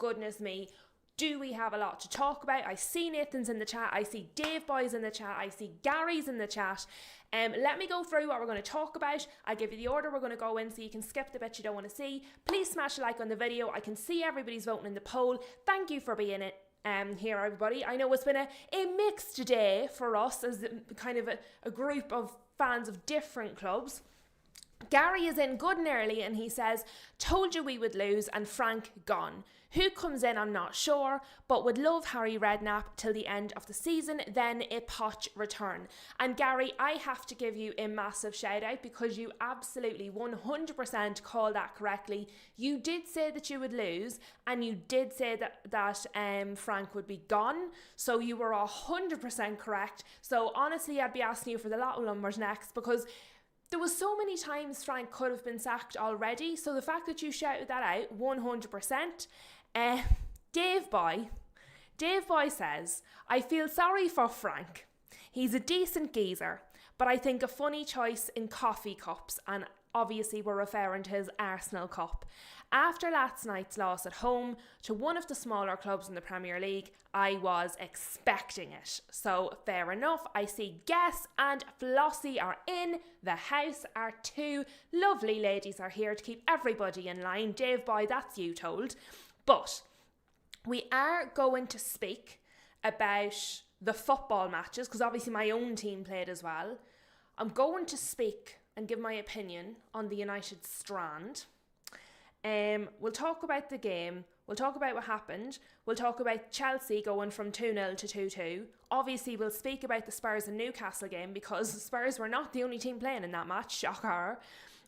goodness me, do we have a lot to talk about? I see Nathan's in the chat, I see Dave Boy's in the chat, I see Gary's in the chat. Let me go through what we're going to talk about. I'll give you the order we're going to go in so you can skip the bit you don't want to see. Please smash a like on the video. I can see everybody's voting in the poll. Thank you for being here, everybody. I know it's been a mixed day for us as kind of a group of fans of different clubs. Gary is in good and early and he says, told you we would lose and Frank gone. Who comes in, I'm not sure, but would love Harry Redknapp till the end of the season, then a Poch return. And Gary, I have to give you a massive shout out because you absolutely 100% called that correctly. You did say that you would lose and you did say that Frank would be gone. So you were 100% correct. So honestly, I'd be asking you for the lotto numbers next because there was so many times Frank could have been sacked already. So the fact that you shouted that out, 100%. Dave Boy says, I feel sorry for Frank. He's a decent geezer, but I think a funny choice in coffee cups, and obviously we're referring to his Arsenal cup. After last night's loss at home to one of the smaller clubs in the Premier League, I was expecting it. So fair enough. I see Guess and Flossie are in the house. Our two lovely ladies are here to keep everybody in line. Dave Boy, that's you told. But we are going to speak about the football matches because obviously my own team played as well. I'm going to speak and give my opinion on the United Strand. We'll talk about the game. We'll talk about what happened. We'll talk about Chelsea going from 2-0 to 2-2. Obviously, we'll speak about the Spurs and Newcastle game because Spurs were not the only team playing in that match. Shocker.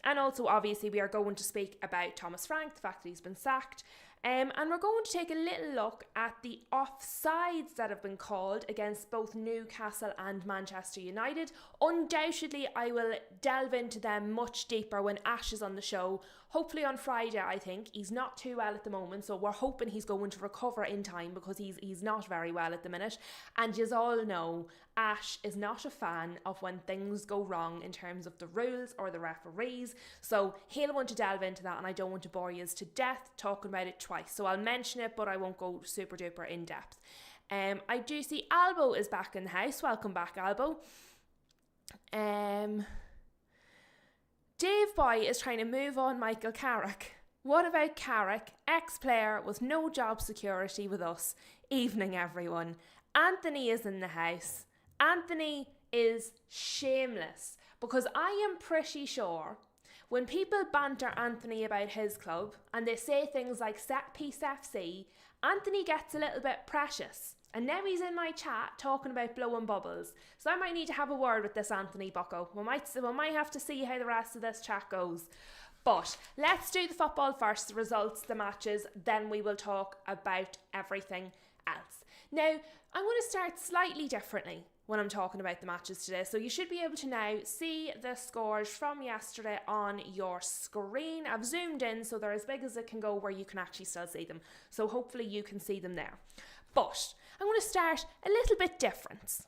And also, obviously, we are going to speak about Thomas Frank, the fact that he's been sacked. And we're going to take a little look at the offsides that have been called against both Newcastle and Manchester United. Undoubtedly, I will delve into them much deeper when Ash is on the show. Hopefully on Friday, I think. He's not too well at the moment, so we're hoping he's going to recover in time because he's not very well at the minute. And you all know, Ash is not a fan of when things go wrong in terms of the rules or the referees. So he'll want to delve into that and I don't want to bore you to death talking about it twice. So I'll mention it, but I won't go super duper in depth. I do see Albo is back in the house. Welcome back, Albo. Dave Boy is trying to move on Michael Carrick. What about Carrick, ex-player with no job security with us? Evening, everyone. Anthony is in the house. Anthony is shameless because I am pretty sure when people banter Anthony about his club and they say things like Set Piece FC, Anthony gets a little bit precious. And now he's in my chat talking about blowing bubbles. So I might need to have a word with this Anthony bucko. We might have to see how the rest of this chat goes. But let's do the football first, the results, the matches, then we will talk about everything else. Now, I'm going to start slightly differently when I'm talking about the matches today. So you should be able to now see the scores from yesterday on your screen. I've zoomed in so they're as big as it can go where you can actually still see them. So hopefully you can see them there. But I'm going to start a little bit different.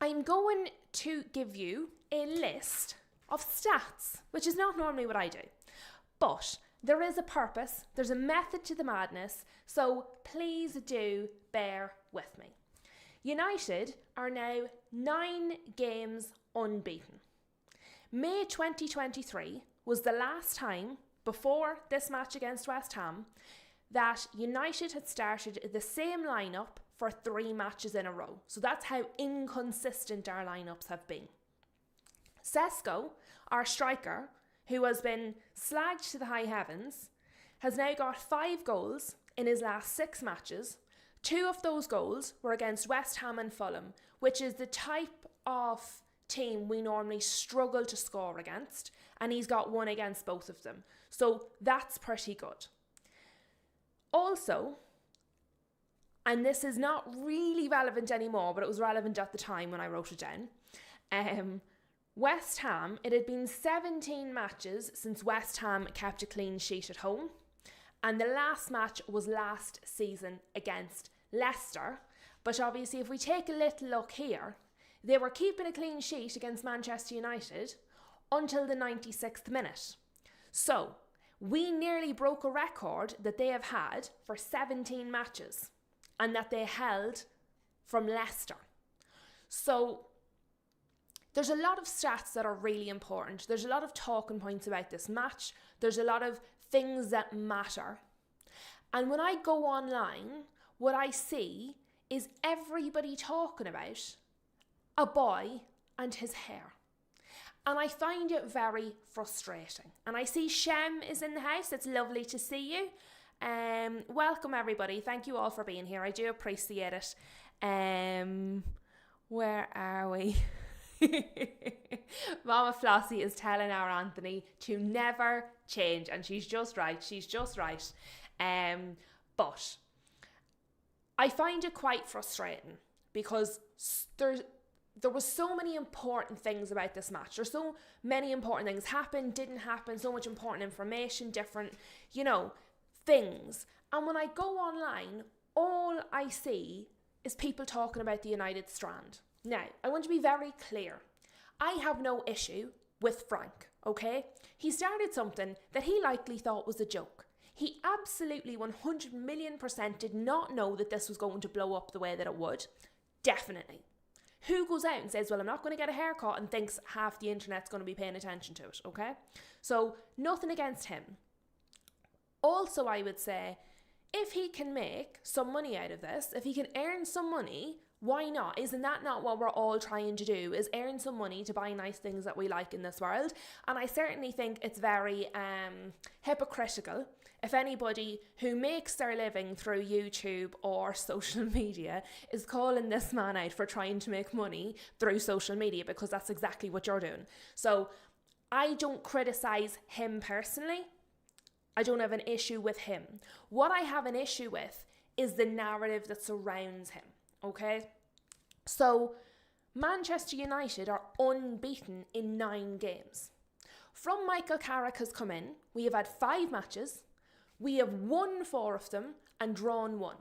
I'm going to give you a list of stats, which is not normally what I do. But there is a purpose, there's a method to the madness, so please do bear with me. United are now 9 games unbeaten. May 2023 was the last time, before this match against West Ham, that United had started the same lineup for 3 matches in a row. So that's how inconsistent our lineups have been. Sesko, our striker, who has been slagged to the high heavens, has now got 5 goals in his last 6 matches. 2 of those goals were against West Ham and Fulham, which is the type of team we normally struggle to score against, and he's got 1 against both of them. So that's pretty good. Also, and this is not really relevant anymore, but it was relevant at the time when I wrote it down, West Ham, it had been 17 matches since West Ham kept a clean sheet at home, and the last match was last season against Leicester. But obviously if we take a little look here, they were keeping a clean sheet against Manchester United until the 96th minute. So we nearly broke a record that they have had for 17 matches and that they held from Leicester. So there's a lot of stats that are really important. There's a lot of talking points about this match. There's a lot of things that matter. And when I go online, what I see is everybody talking about a boy and his hair. And I find it very frustrating. And I see Shem is in the house. It's lovely to see you. Welcome everybody. Thank you all for being here. I do appreciate it. Where are we? Mama Flossie is telling our Anthony to never change. And she's just right. She's just right. But I find it quite frustrating because there was so many important things about this match. There's so many important things happened, didn't happen, so much important information, different, things. And when I go online, all I see is people talking about the United Strand. Now, I want to be very clear. I have no issue with Frank, okay? He started something that he likely thought was a joke. He absolutely 100,000,000% did not know that this was going to blow up the way that it would. Definitely. Who goes out and says, well, I'm not going to get a haircut and thinks half the internet's going to be paying attention to it, okay? So, nothing against him. Also, I would say, if he can make some money out of this, if he can earn some money, why not? Isn't that not what we're all trying to do, is earn some money to buy nice things that we like in this world? And I certainly think it's very hypocritical if anybody who makes their living through YouTube or social media is calling this man out for trying to make money through social media, because that's exactly what you're doing. So I don't criticise him personally. I don't have an issue with him. What I have an issue with is the narrative that surrounds him, okay? So Manchester United are unbeaten in 9 games. From Michael Carrick has come in, we have had 5 matches. We have won 4 of them and drawn 1.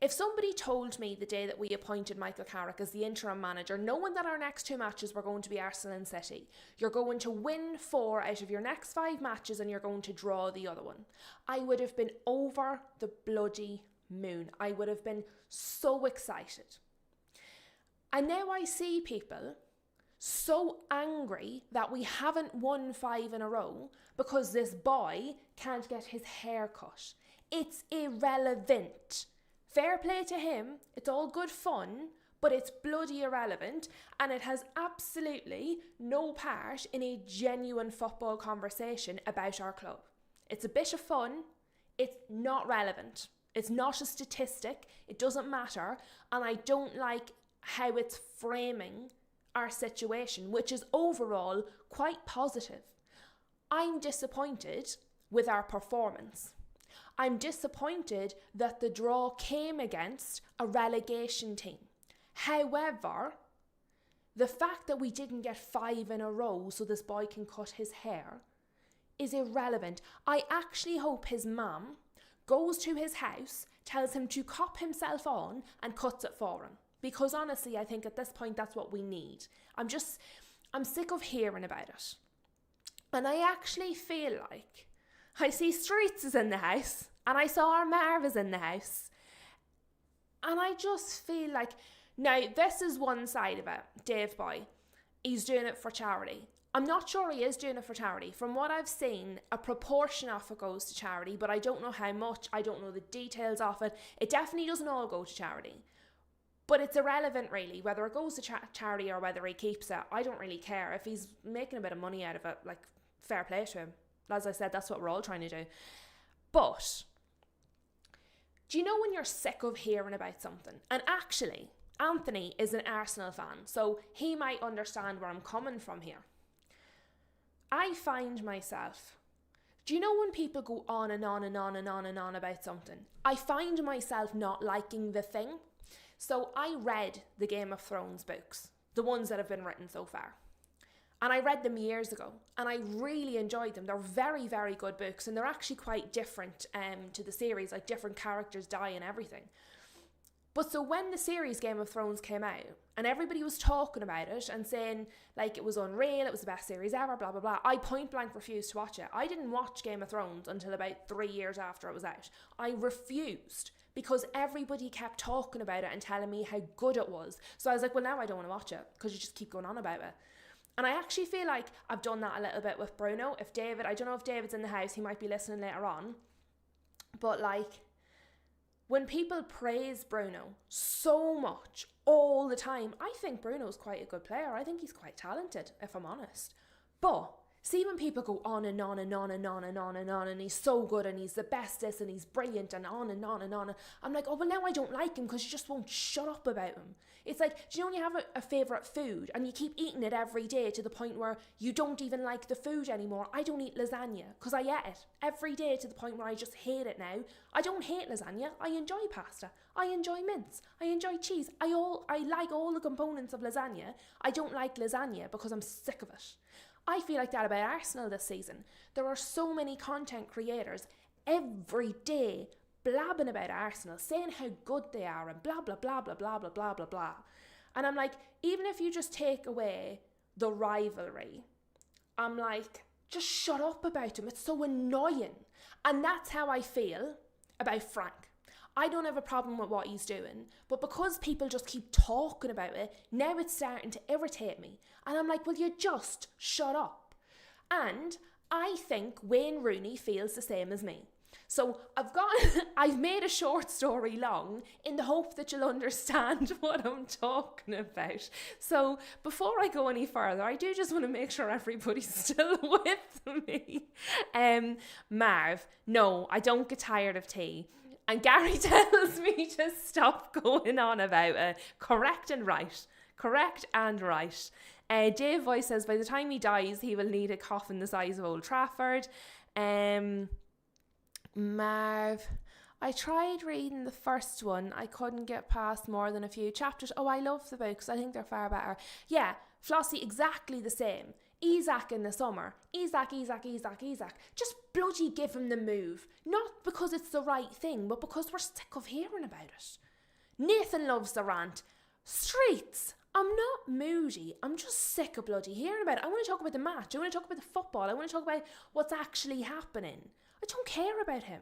If somebody told me the day that we appointed Michael Carrick as the interim manager, knowing that our next 2 matches were going to be Arsenal and City, you're going to win 4 out of your next 5 matches and you're going to draw the other one, I would have been over the bloody moon. I would have been so excited. And now I see people so angry that we haven't won 5 in a row because this boy can't get his hair cut. It's irrelevant. Fair play to him, it's all good fun, but it's bloody irrelevant, and it has absolutely no part in a genuine football conversation about our club. It's a bit of fun, it's not relevant. It's not a statistic, it doesn't matter, and I don't like how it's framing our situation, which is overall quite positive. I'm disappointed with our performance. I'm disappointed that the draw came against a relegation team. However, the fact that we didn't get 5 in a row so this boy can cut his hair is irrelevant. I actually hope his mum goes to his house, tells him to cop himself on and cuts it for him. Because honestly, I think at this point that's what we need. I'm sick of hearing about it. And I actually feel like I see Streets is in the house and I saw our Marv is in the house. And I just feel like, now this is one side of it, Dave Boy. He's doing it for charity. I'm not sure he is doing it for charity. From what I've seen, a proportion of it goes to charity, but I don't know how much. I don't know the details of it. It definitely doesn't all go to charity. But it's irrelevant really, whether it goes to charity or whether he keeps it. I don't really care. If he's making a bit of money out of it, like, fair play to him. As I said, that's what we're all trying to do. But do you know when you're sick of hearing about something? And actually, Anthony is an Arsenal fan, so he might understand where I'm coming from here. I find myself, do you know when people go on and on and on and on and on about something? I find myself not liking the thing. So I read the Game of Thrones books, the ones that have been written so far. And I read them years ago and I really enjoyed them. They're very, very good books and they're actually quite different to the series, like different characters die and everything. But so when the series Game of Thrones came out and everybody was talking about it and saying like it was unreal, it was the best series ever, blah, blah, blah, I point blank refused to watch it. I didn't watch Game of Thrones until about 3 years after it was out. I refused because everybody kept talking about it and telling me how good it was. So I was like, well, now I don't want to watch it because you just keep going on about it. And I actually feel like I've done that a little bit with Bruno. If David, I don't know if David's in the house, he might be listening later on. But like, when people praise Bruno so much all the time, I think Bruno's quite a good player. I think he's quite talented, if I'm honest. But see when people go on and on and on and on and on and on and he's so good and he's the bestest and he's brilliant and on and on and on. I'm like, oh, well, now I don't like him because you just won't shut up about him. It's like, do you know when you have a favourite food and you keep eating it every day to the point where you don't even like the food anymore? I don't eat lasagna because I ate it every day to the point where I just hate it now. I don't hate lasagna. I enjoy pasta. I enjoy mince. I enjoy cheese. I like all the components of lasagna. I don't like lasagna because I'm sick of it. I feel like that about Arsenal this season. There are so many content creators every day blabbing about Arsenal, saying how good they are and blah, blah, blah, blah, blah, blah, blah, blah, blah. And I'm like, even if you just take away the rivalry, I'm like, just shut up about him. It's so annoying. And that's how I feel about Frank. I don't have a problem with what he's doing, but because people just keep talking about it, now it's starting to irritate me. And I'm like, will you just shut up? And I think Wayne Rooney feels the same as me. So I've made a short story long in the hope that you'll understand what I'm talking about. So before I go any further, I do just want to make sure everybody's still with me. Marv, no, I don't get tired of tea. And Gary tells me to stop going on about it. Correct and right. Correct and right. Dave Voice says, by the time he dies, he will need a coffin the size of Old Trafford. Marv, I tried reading the first one. I couldn't get past more than a few chapters. Oh, I love the books. I think they're far better. Yeah, Flossie, exactly the same. Isaac in the summer. Isaac. Just bloody give him the move. Not because it's the right thing, but because we're sick of hearing about it. Nathan loves the rant. Streets. I'm not moody. I'm just sick of bloody hearing about it. I want to talk about the match. I want to talk about the football. I want to talk about what's actually happening. I don't care about him.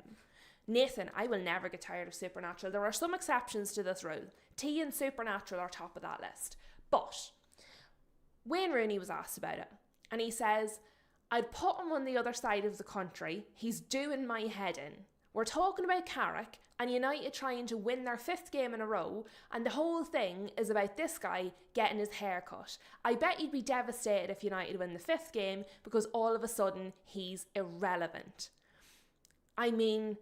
Nathan, I will never get tired of Supernatural. There are some exceptions to this rule. T and Supernatural are top of that list. But Wayne Rooney was asked about it. And he says, I'd put him on the other side of the country. He's doing my head in. We're talking about Carrick and United trying to win their 5th game in a row, and the whole thing is about this guy getting his hair cut. I bet you'd be devastated if United win the 5th game because all of a sudden he's irrelevant. I mean,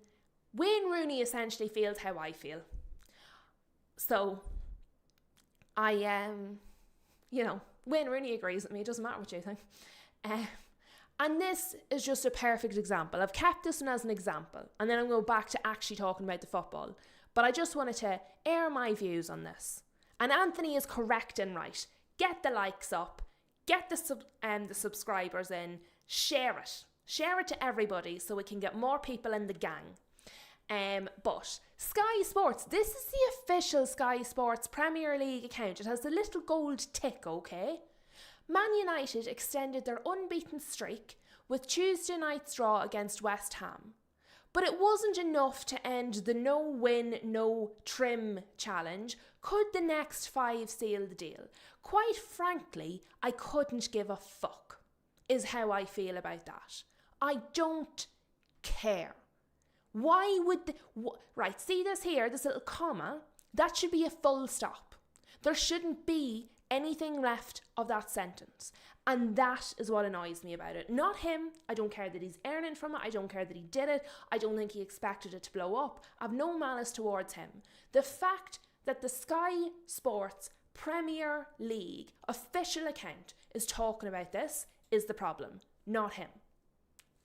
Wayne Rooney essentially feels how I feel. So, Wayne Rooney agrees with me. It doesn't matter what you think. And this is just a perfect example. I've kept this one as an example, and then I'm going back to actually talking about the football. But I just wanted to air my views on this. And Anthony is correct and right. Get the likes up. Get the subscribers in. Share it. Share it to everybody so we can get more people in the gang. But Sky Sports, this is the official Sky Sports Premier League account. It has the little gold tick, okay? Man United extended their unbeaten streak with Tuesday night's draw against West Ham. But it wasn't enough to end the no win, no trim challenge. Could the next 5 seal the deal? Quite frankly, I couldn't give a fuck, is how I feel about that. I don't care. Why would right, see this here, this little comma, that should be a full stop. There shouldn't be anything left of that sentence. And that is what annoys me about it. Not him. I don't care that he's earning from it. I don't care that he did it. I don't think he expected it to blow up. I've no malice towards him. The fact that the Sky Sports Premier League official account is talking about this is the problem, not him.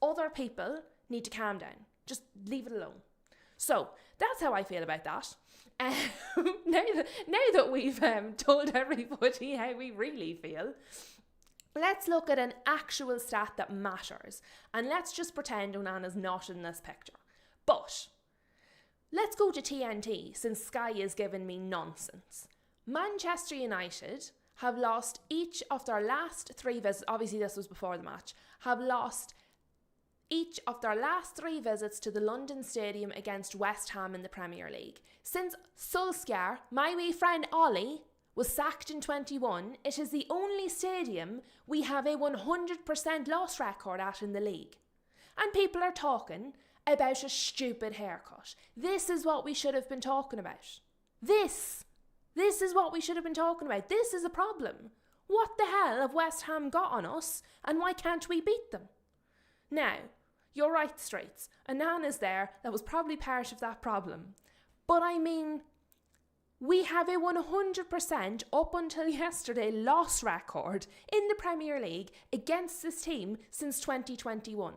Other people need to calm down. Just leave it alone. So that's how I feel about that. Now that we've told everybody how we really feel, let's look at an actual stat that matters. And let's just pretend Onana's not in this picture. But let's go to TNT since Sky is giving me nonsense. Manchester United have lost each of their last 3 visits, obviously this was before the match, have lost each of their last 3 visits to the London Stadium against West Ham in the Premier League. Since Solskjaer, my wee friend Ollie, was sacked in 21, it is the only stadium we have a 100% loss record at in the league. And people are talking about a stupid haircut. This is what we should have been talking about. This is what we should have been talking about. This is a problem. What the hell have West Ham got on us, and why can't we beat them? Now, you're right, Straits. Anana's there that was probably part of that problem. But I mean, we have a 100% up until yesterday loss record in the Premier League against this team since 2021.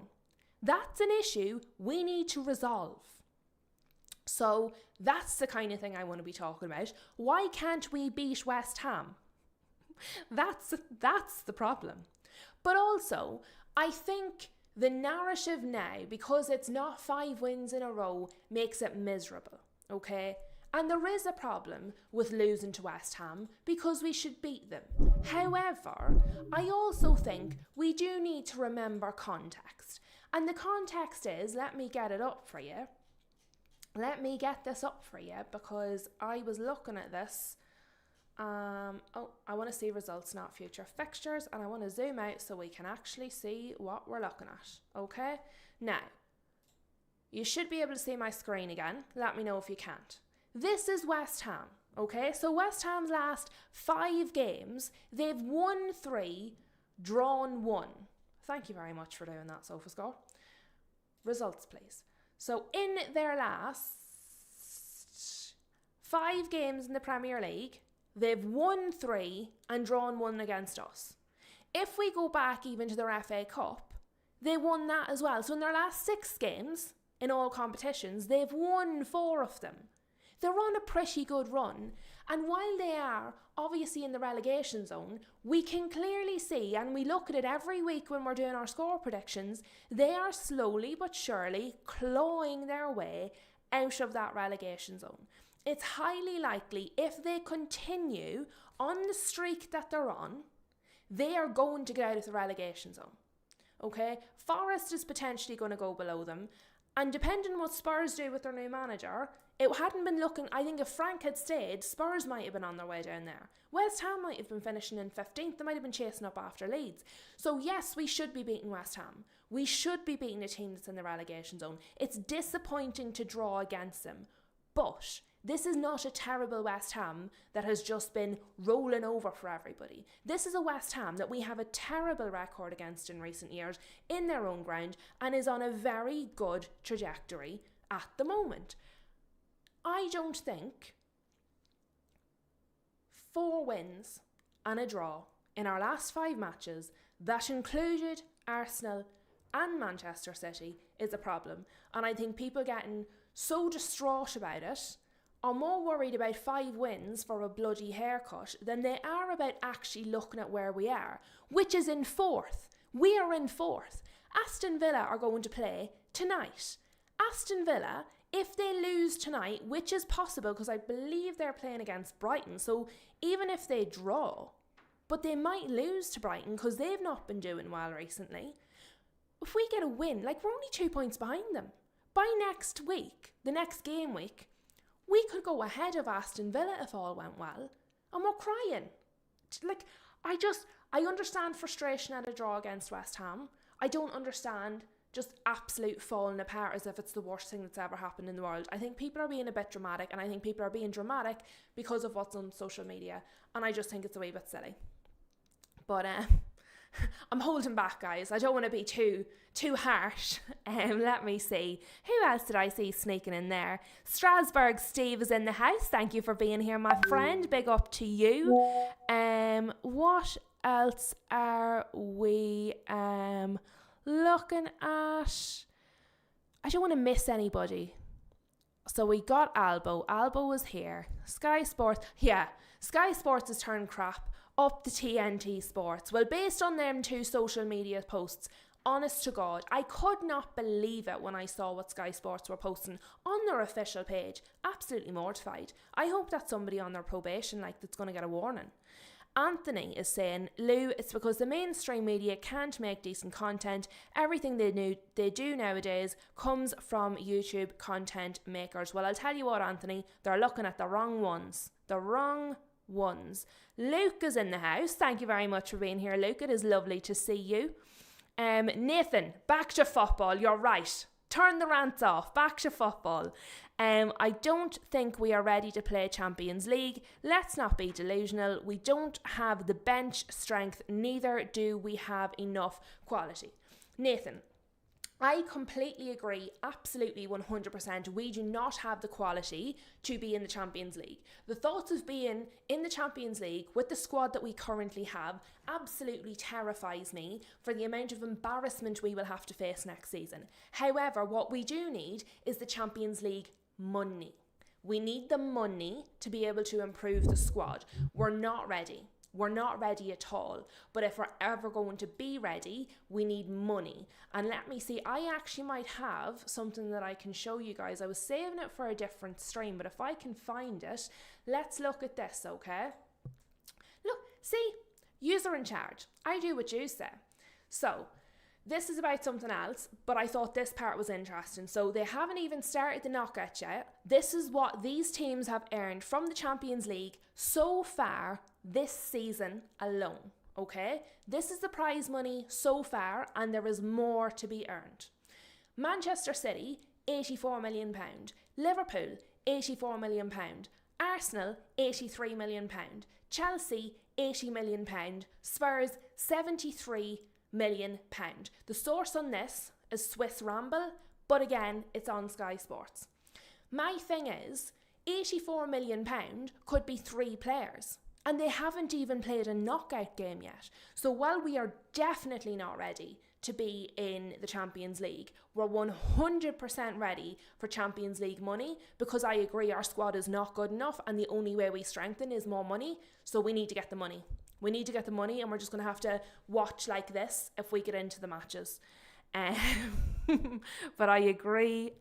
That's an issue we need to resolve. So that's the kind of thing I want to be talking about. Why can't we beat West Ham? That's the problem. But also, I think the narrative now, because it's not 5 wins in a row, makes it miserable, okay? And there is a problem with losing to West Ham because we should beat them. However, I also think we do need to remember context. And the context is, let me get it up for you. Let me get this up for you because I was looking at this. I want to see results, not future fixtures. And I want to zoom out so we can actually see what we're looking at. Okay? Now, you should be able to see my screen again. Let me know if you can't. This is West Ham. Okay? So West Ham's last 5 games, they've won 3, drawn 1. Thank you very much for doing that, SofaScore. Results, please. So in their last 5 games in the Premier League, they've won 3 and drawn 1 against us. If we go back even to their FA Cup, they won that as well. So in their last 6 games in all competitions, they've won 4 of them. They're on a pretty good run. And while they are obviously in the relegation zone, we can clearly see, and we look at it every week when we're doing our score predictions, they are slowly but surely clawing their way out of that relegation zone. It's highly likely if they continue on the streak that they're on, they are going to get out of the relegation zone. Okay? Forest is potentially going to go below them. And depending on what Spurs do with their new manager, it hadn't been looking, I think if Frank had stayed, Spurs might have been on their way down there. West Ham might have been finishing in 15th. They might have been chasing up after Leeds. So yes, we should be beating West Ham. We should be beating a team that's in the relegation zone. It's disappointing to draw against them. But this is not a terrible West Ham that has just been rolling over for everybody. This is a West Ham that we have a terrible record against in recent years in their own ground and is on a very good trajectory at the moment. I don't think 4 wins and a draw in our last 5 matches that included Arsenal and Manchester City is a problem. And I think people getting so distraught about it are more worried about 5 wins for a bloody haircut than they are about actually looking at where we are, which is in 4th. We are in 4th. Aston Villa are going to play tonight. Aston Villa, if they lose tonight, which is possible because I believe they're playing against Brighton, so even if they draw, but they might lose to Brighton because they've not been doing well recently. If we get a win, like we're only 2 points behind them. By next week, the next game week, we could go ahead of Aston Villa if all went well, and we're crying. Like, I understand frustration at a draw against West Ham. I don't understand just absolute falling apart as if it's the worst thing that's ever happened in the world. I think people are being a bit dramatic, and I think people are being dramatic because of what's on social media, and I just think it's a wee bit silly. But I'm holding back, guys. I don't want to be too harsh. Let me see. Who else did I see sneaking in there? Strasbourg Steve is in the house. Thank you for being here, my friend. Big up to you. What else are we looking at? I don't want to miss anybody. So we got Albo. Albo was here. Sky Sports. Yeah, Sky Sports has turned crap. Up the TNT Sports. Well, based on them 2 social media posts, Honest to God, I could not believe it when I saw what Sky Sports were posting on their official page. Absolutely mortified. I hope that's somebody on their probation that's going to get a warning. Anthony is saying, Lou, it's because the mainstream media can't make decent content. Everything they do nowadays comes from YouTube content makers. Well, I'll tell you what, Anthony, they're looking at the wrong ones. The wrong ones. Luke is in the house. Thank you very much for being here, Luke. It is lovely to see you. Nathan, back to football. You're right. Turn the rants off. Back to football. I don't think we are ready to play Champions League. Let's not be delusional. We don't have the bench strength. Neither do we have enough quality. Nathan, I completely agree, absolutely 100%. We do not have the quality to be in the Champions League. The thoughts of being in the Champions League with the squad that we currently have absolutely terrifies me for the amount of embarrassment we will have to face next season. However, what we do need is the Champions League money. We need the money to be able to improve the squad. We're not ready. We're not ready at all. But if we're ever going to be ready, we need money. And let me see, I actually might have something that I can show you guys. I was saving it for a different stream, but if I can find it, let's look at this, okay? Look, see, you're in charge. I do what you say. So, this is about something else, but I thought this part was interesting. So they haven't even started the knockout yet. This is what these teams have earned from the Champions League so far this season alone, okay? This is the prize money so far, and there is more to be earned. Manchester City, £84 million. Liverpool, £84 million. Arsenal, £83 million. Chelsea, £80 million. Spurs, £73 million. The source on this is Swiss Ramble, but again, it's on Sky Sports. My thing is, £84 million could be 3 players. And they haven't even played a knockout game yet. So while we are definitely not ready to be in the Champions League, we're 100% ready for Champions League money, because I agree our squad is not good enough and the only way we strengthen is more money. So we need to get the money. We need to get the money, and we're just going to have to watch like this if we get into the matches. But I agree.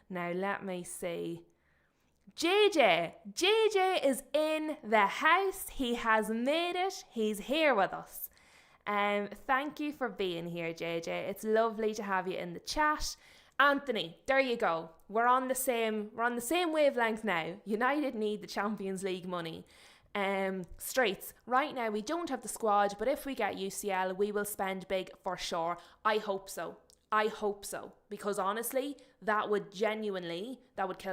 Now let me see. JJ is in the house. He has made it. He's here with us. Thank you for being here, JJ. It's lovely to have you in the chat. Anthony, there you go. We're on the same wavelength now. United need the Champions League money. Streets, right now we don't have the squad, but if we get UCL, we will spend big for sure. I hope so, because honestly, that would kill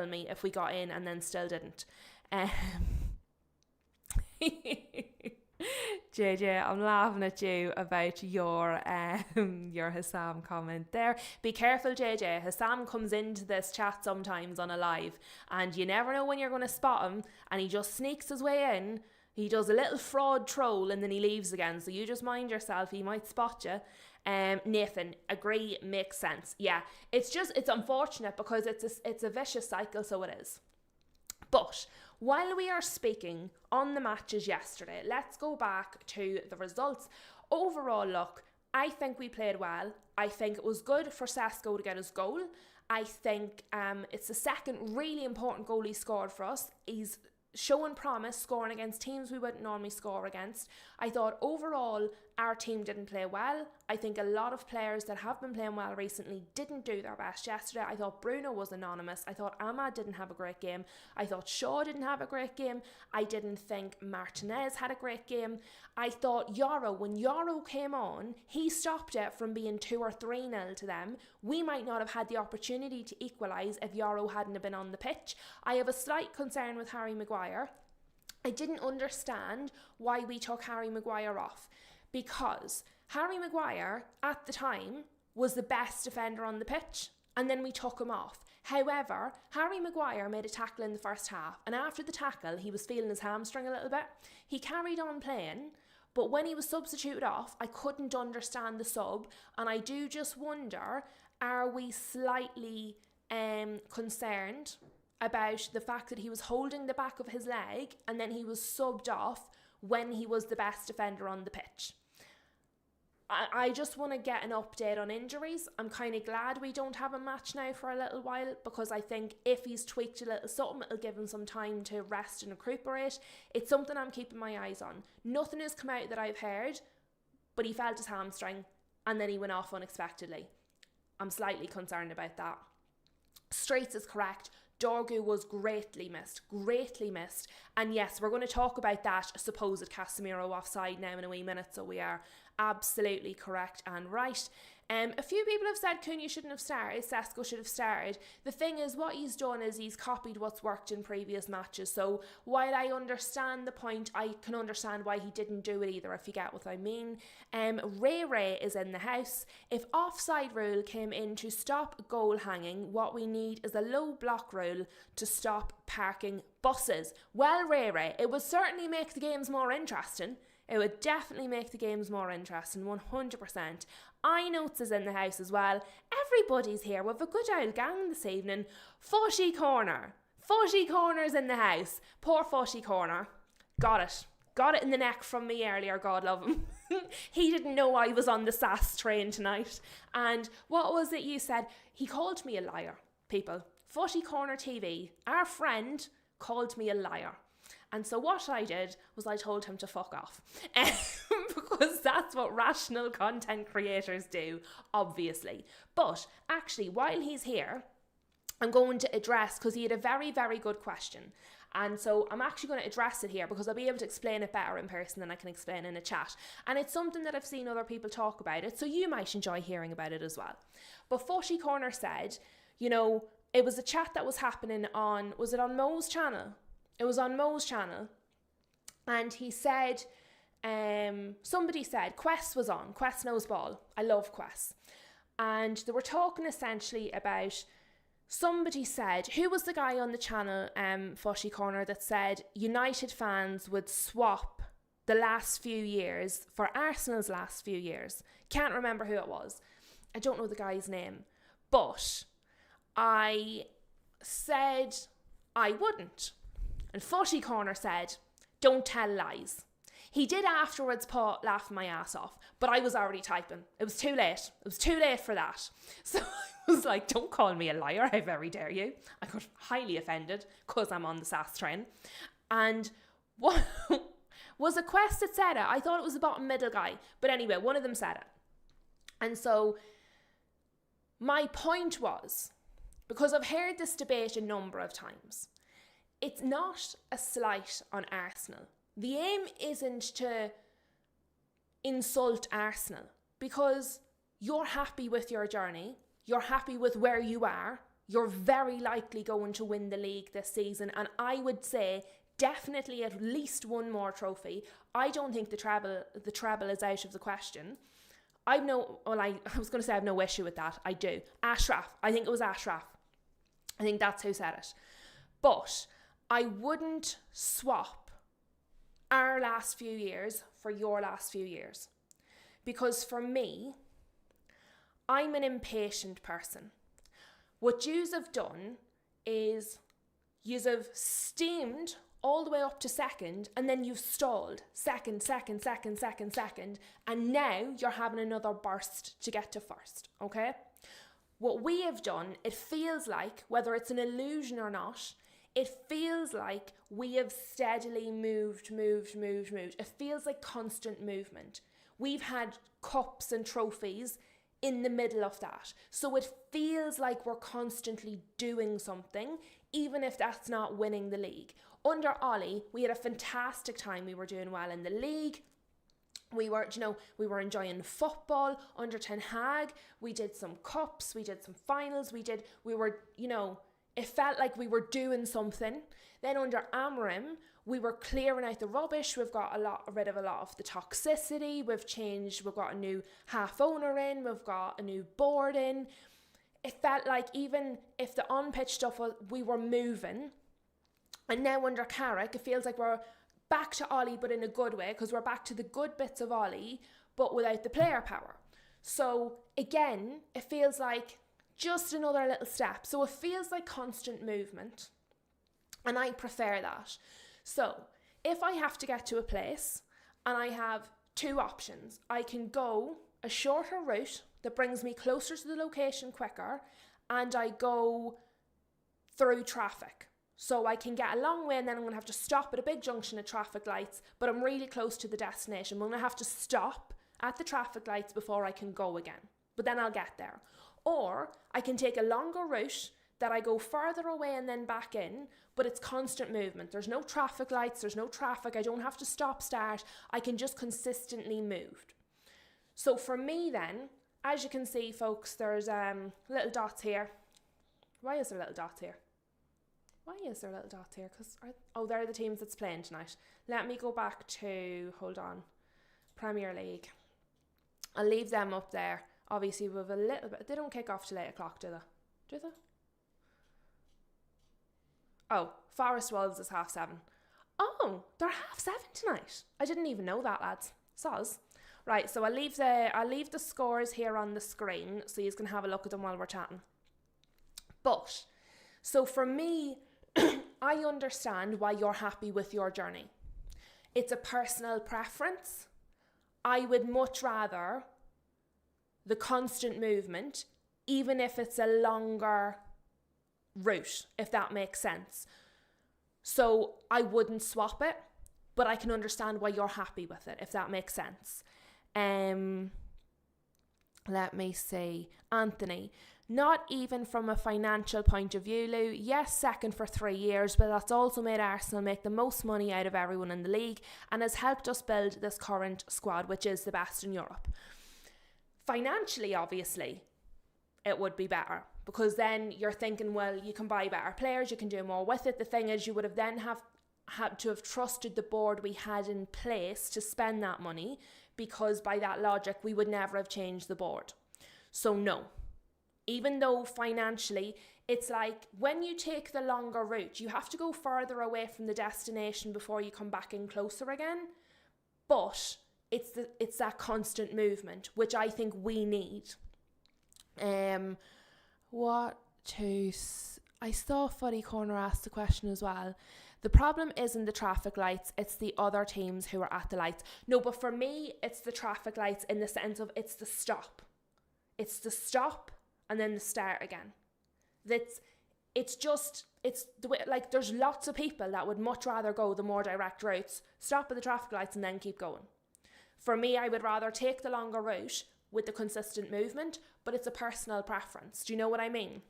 me if we got in and then still didn't. JJ, I'm laughing at you about your Hassam comment there. Be careful, JJ. Hassam comes into this chat sometimes on a live, and you never know when you're going to spot him, and he just sneaks his way in. He does a little fraud troll and then he leaves again, so you just mind yourself. He might spot you. Nathan, agree, makes sense. Yeah, it's unfortunate because it's a vicious cycle, so it is. But while we are speaking on the matches yesterday, let's go back to the results. Overall, look, I think we played well. I think it was good for Sesko to get his goal. I think it's the second really important goal he scored for us. He's showing promise, scoring against teams we wouldn't normally score against. I thought overall our team didn't play well. I think a lot of players that have been playing well recently didn't do their best yesterday. I thought Bruno was anonymous. I thought Ahmad didn't have a great game. I thought Shaw didn't have a great game. I didn't think Martinez had a great game. I thought when Yoro came on, he stopped it from being 2 or 3-0 to them. We might not have had the opportunity to equalise if Yoro hadn't been on the pitch. I have a slight concern with Harry Maguire. I didn't understand why we took Harry Maguire off, because Harry Maguire at the time was the best defender on the pitch, and then we took him off. However, Harry Maguire made a tackle in the first half, and after the tackle he was feeling his hamstring a little bit. He carried on playing, but when he was substituted off, I couldn't understand the sub, and I do just wonder, are we slightly concerned about the fact that he was holding the back of his leg and then he was subbed off when he was the best defender on the pitch? I just want to get an update on injuries. I'm kind of glad we don't have a match now for a little while, because I think if he's tweaked a little something, it'll give him some time to rest and recuperate. It's something I'm keeping my eyes on. Nothing has come out that I've heard, but he felt his hamstring and then he went off unexpectedly. I'm slightly concerned about that. Straits is correct. Dorgu was greatly missed. And yes, we're going to talk about that supposed Casemiro offside now in a wee minute, so we are absolutely correct and right. A few people have said Cunha shouldn't have started, Sesko should have started. The thing is, what he's done is he's copied what's worked in previous matches. So while I understand the point, I can understand why he didn't do it either, if you get what I mean. Ray is in the house. If offside rule came in to stop goal hanging, what we need is a low block rule to stop parking buses. Well, Ray, it would certainly make the games more interesting. It would definitely make the games more interesting, 100%. I notes is in the house as well. Everybody's here. We've a good old gang this evening. Footy Corner's in the house. Poor Footy Corner. Got it in the neck from me earlier, God love him. He didn't know I was on the SAS train tonight. And what was it you said? He called me a liar, people. Footy Corner TV, our friend, called me a liar. And so what I did was I told him to fuck off. Because that's what rational content creators do, obviously. But actually, while he's here, I'm going to address, because he had a very, very good question. And so I'm actually going to address it here, because I'll be able to explain it better in person than I can explain in a chat. And it's something that I've seen other people talk about it, so you might enjoy hearing about it as well. But Footy Corner said, you know, it was a chat that was happening on, was it on Mo's channel? It was on Mo's channel, and he said, somebody said, Quest was on, Quest knows ball. I love Quest. And they were talking essentially about, somebody said, who was the guy on the channel, Footy Corner, that said United fans would swap the last few years for Arsenal's last few years? Can't remember who it was. I don't know the guy's name. But I said I wouldn't. And Footy Corner said, don't tell lies. He did afterwards laugh my ass off, but I was already typing. It was too late. It was too late for that. So I was like, don't call me a liar, how very dare you. I got highly offended because I'm on the SAS train. And what was a Quest that said it? I thought it was the bottom middle guy. But anyway, one of them said it. And so my point was, because I've heard this debate a number of times, it's not a slight on Arsenal. The aim isn't to insult Arsenal, because you're happy with your journey, you're happy with where you are, you're very likely going to win the league this season, and I would say definitely at least one more trophy. I don't think the treble is out of the question. I was going to say I have no issue with that. I do. Ashraf. I think it was Ashraf. I think that's who said it. But I wouldn't swap our last few years for your last few years. Because for me, I'm an impatient person. What yous have done is yous have steamed all the way up to second, and then you've stalled second, and now you're having another burst to get to first, okay? What we have done, it feels like, whether it's an illusion or not, it feels like we have steadily moved. It feels like constant movement. We've had cups and trophies in the middle of that. So it feels like we're constantly doing something, even if that's not winning the league. Under Ollie, we had a fantastic time. We were doing well in the league. We were enjoying football. Under Ten Hag, we did some cups, we did some finals, it felt like we were doing something. Then under Amorim, we were clearing out the rubbish. We've got rid of a lot of the toxicity. We've got a new half owner in. We've got a new board in. It felt like even if the on-pitch stuff we were moving. And now under Carrick, it feels like we're back to Ollie, but in a good way, because we're back to the good bits of Ollie, but without the player power. So again, it feels like just another little step. So it feels like constant movement. And I prefer that. So if I have to get to a place and I have two options, I can go a shorter route that brings me closer to the location quicker, and I go through traffic. So I can get a long way and then I'm going to have to stop at a big junction of traffic lights, but I'm really close to the destination. I'm going to have to stop at the traffic lights before I can go again, but then I'll get there. Or I can take a longer route that I go further away and then back in, but it's constant movement. There's no traffic lights, there's no traffic, I don't have to stop, start, I can just consistently move. So for me then, as you can see folks, there's little dots here. Why is there little dots here? Why is there little dots here? They're the teams that's playing tonight. Let me go back to, hold on, Premier League. I'll leave them up there. Obviously we have a little bit, they don't kick off till 8 o'clock, do they? Do they? Oh, Forest Wolves is 7:30. Oh, they're 7:30 tonight. I didn't even know that, lads. Soz. Right, so I'll leave the scores here on the screen so you can have a look at them while we're chatting. But, so for me, I understand why you're happy with your journey. It's a personal preference. I would much rather the constant movement, even if it's a longer route, if that makes sense. So I wouldn't swap it, but I can understand why you're happy with it, if that makes sense. Let me see. Anthony, not even from a financial point of view, Lou. Yes, second for 3 years, but that's also made Arsenal make the most money out of everyone in the league and has helped us build this current squad, which is the best in Europe. Financially, obviously, it would be better because then you're thinking, well, you can buy better players, you can do more with it. The thing is, you would have then had to have trusted the board we had in place to spend that money, because by that logic, we would never have changed the board. So no, even though financially, it's like when you take the longer route, you have to go further away from the destination before you come back in closer again. But it's that constant movement, which I think we need. I saw Footy Corner ask the question as well. The problem isn't the traffic lights, it's the other teams who are at the lights. No, but for me, it's the traffic lights in the sense of it's the stop. It's the stop and then the start again. It's the way, like, there's lots of people that would much rather go the more direct routes, stop at the traffic lights and then keep going. For me, I would rather take the longer route with the consistent movement, but it's a personal preference. Do you know what I mean?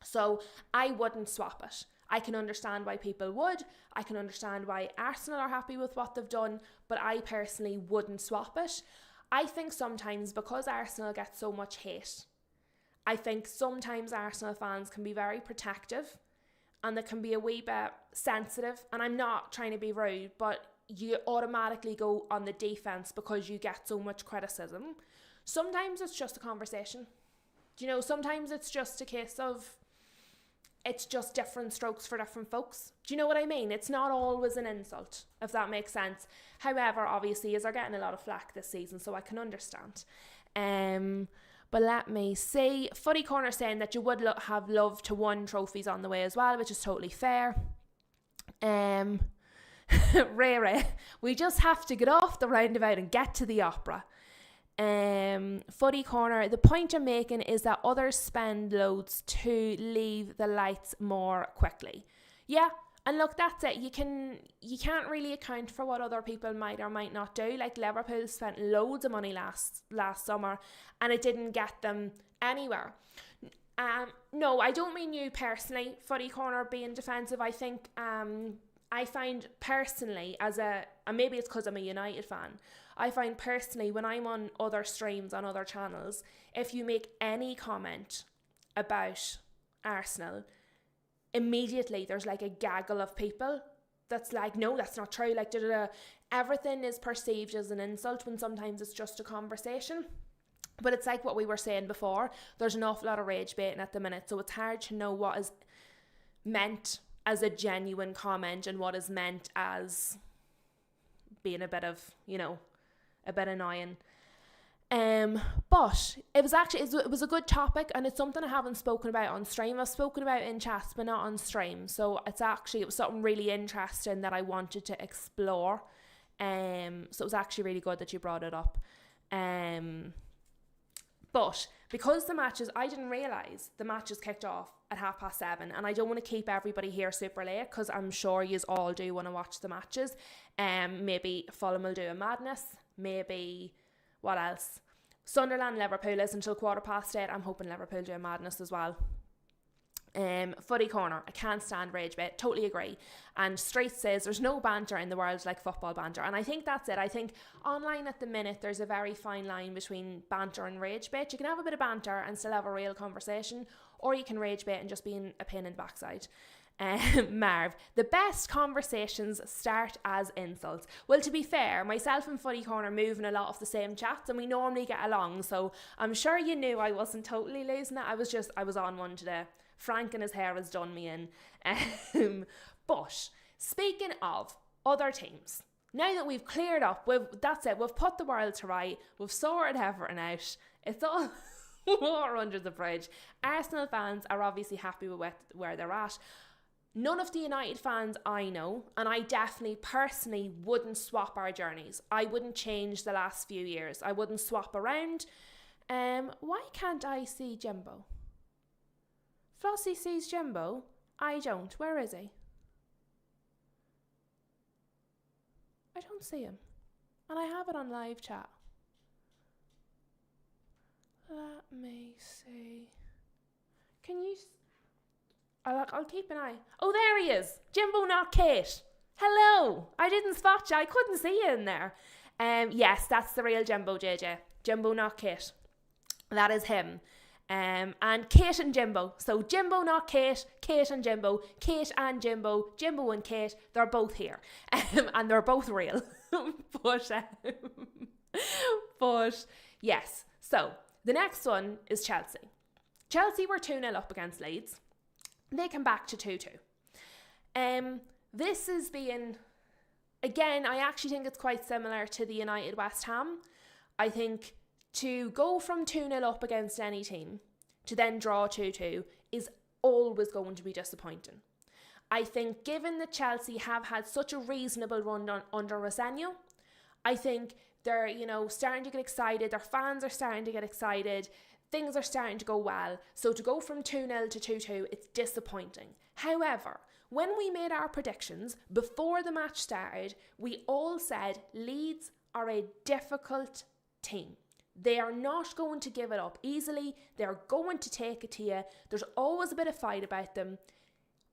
So I wouldn't swap it. I can understand why people would. I can understand why Arsenal are happy with what they've done, but I personally wouldn't swap it. I think sometimes because Arsenal gets so much hate, I think sometimes Arsenal fans can be very protective and they can be a wee bit sensitive. And I'm not trying to be rude, but you automatically go on the defense because you get so much criticism. Sometimes it's just a conversation. Do you know, sometimes it's just a case of it's just different strokes for different folks. Do you know what I mean? It's not always an insult, if that makes sense. However, obviously, they're getting a lot of flack this season, so I can understand. But let me see. Footy Corner saying that you would have loved to win trophies on the way as well, which is totally fair. Ray, we just have to get off the roundabout and get to the opera. Footy Corner, the point I'm making is that others spend loads to leave the lights more quickly. Yeah, and look, that's it. You can't really account for what other people might or might not do. Like Liverpool spent loads of money last summer and it didn't get them anywhere. No, I don't mean you personally, Footy Corner, being defensive. I think I find personally, and maybe it's because I'm a United fan, I find personally when I'm on other streams, on other channels, if you make any comment about Arsenal, immediately there's like a gaggle of people that's like, no, that's not true. Like, everything is perceived as an insult when sometimes it's just a conversation. But it's like what we were saying before, there's an awful lot of rage baiting at the minute, so it's hard to know what is meant as a genuine comment and what is meant as being a bit of, a bit annoying. But it was a good topic, and it's something I haven't spoken about on stream. I've spoken about in chats, but not on stream. So it was something really interesting that I wanted to explore. So it was actually really good that you brought it up. But because I didn't realise the matches kicked off at 7:30, and I don't want to keep everybody here super late because I'm sure you all do want to watch the matches. Maybe Fulham will do a madness. Maybe, what else? Sunderland, Liverpool is until 8:15. I'm hoping Liverpool do a madness as well. Footy corner, I can't stand rage bait, totally agree. And Street says there's no banter in the world like football banter, and I think that's it. I think online at the minute there's a very fine line between banter and rage bait. You can have a bit of banter and still have a real conversation, or you can rage bait and just be a pain in the backside. Marv, the best conversations start as insults. Well, to be fair, myself and Footy Corner move in a lot of the same chats and we normally get along, so I'm sure you knew I wasn't totally losing it. I was on one today. Frank and his hair has done me in. But speaking of other teams, now that we've cleared up, that's it, we've put the world to right, we've sorted everything out, it's all water under the bridge. Arsenal fans are obviously happy with where they're at. None of the United fans I know, and I definitely personally wouldn't swap our journeys. I wouldn't change the last few years. I wouldn't swap around. Why can't I see Jimbo? Flossie sees Jimbo. I don't. Where is he? I don't see him. And I have it on live chat. Let me see. Can you... I'll keep an eye. Oh, there he is. Jimbo, not Kate. Hello. I didn't spot you. I couldn't see you in there. Yes, that's the real Jimbo, JJ. Jimbo, not Kate. That is him. And Kate and Jimbo. So Jimbo, not Kate. Kate and Jimbo. Kate and Jimbo. Jimbo and Kate. They're both here. And they're both real. But yes. So the next one is Chelsea. Chelsea were 2-0 up against Leeds. They come back to 2-2. This is being, again, I actually think it's quite similar to the United West Ham. I think to go from 2-0 up against any team to then draw 2-2 is always going to be disappointing. I think given that Chelsea have had such a reasonable run under Rosenio, I think they're, starting to get excited. Their fans are starting to get excited. Things are starting to go well. So to go from 2-0 to 2-2, it's disappointing. However, when we made our predictions before the match started, we all said Leeds are a difficult team. They are not going to give it up easily. They're going to take it to you. There's always a bit of fight about them.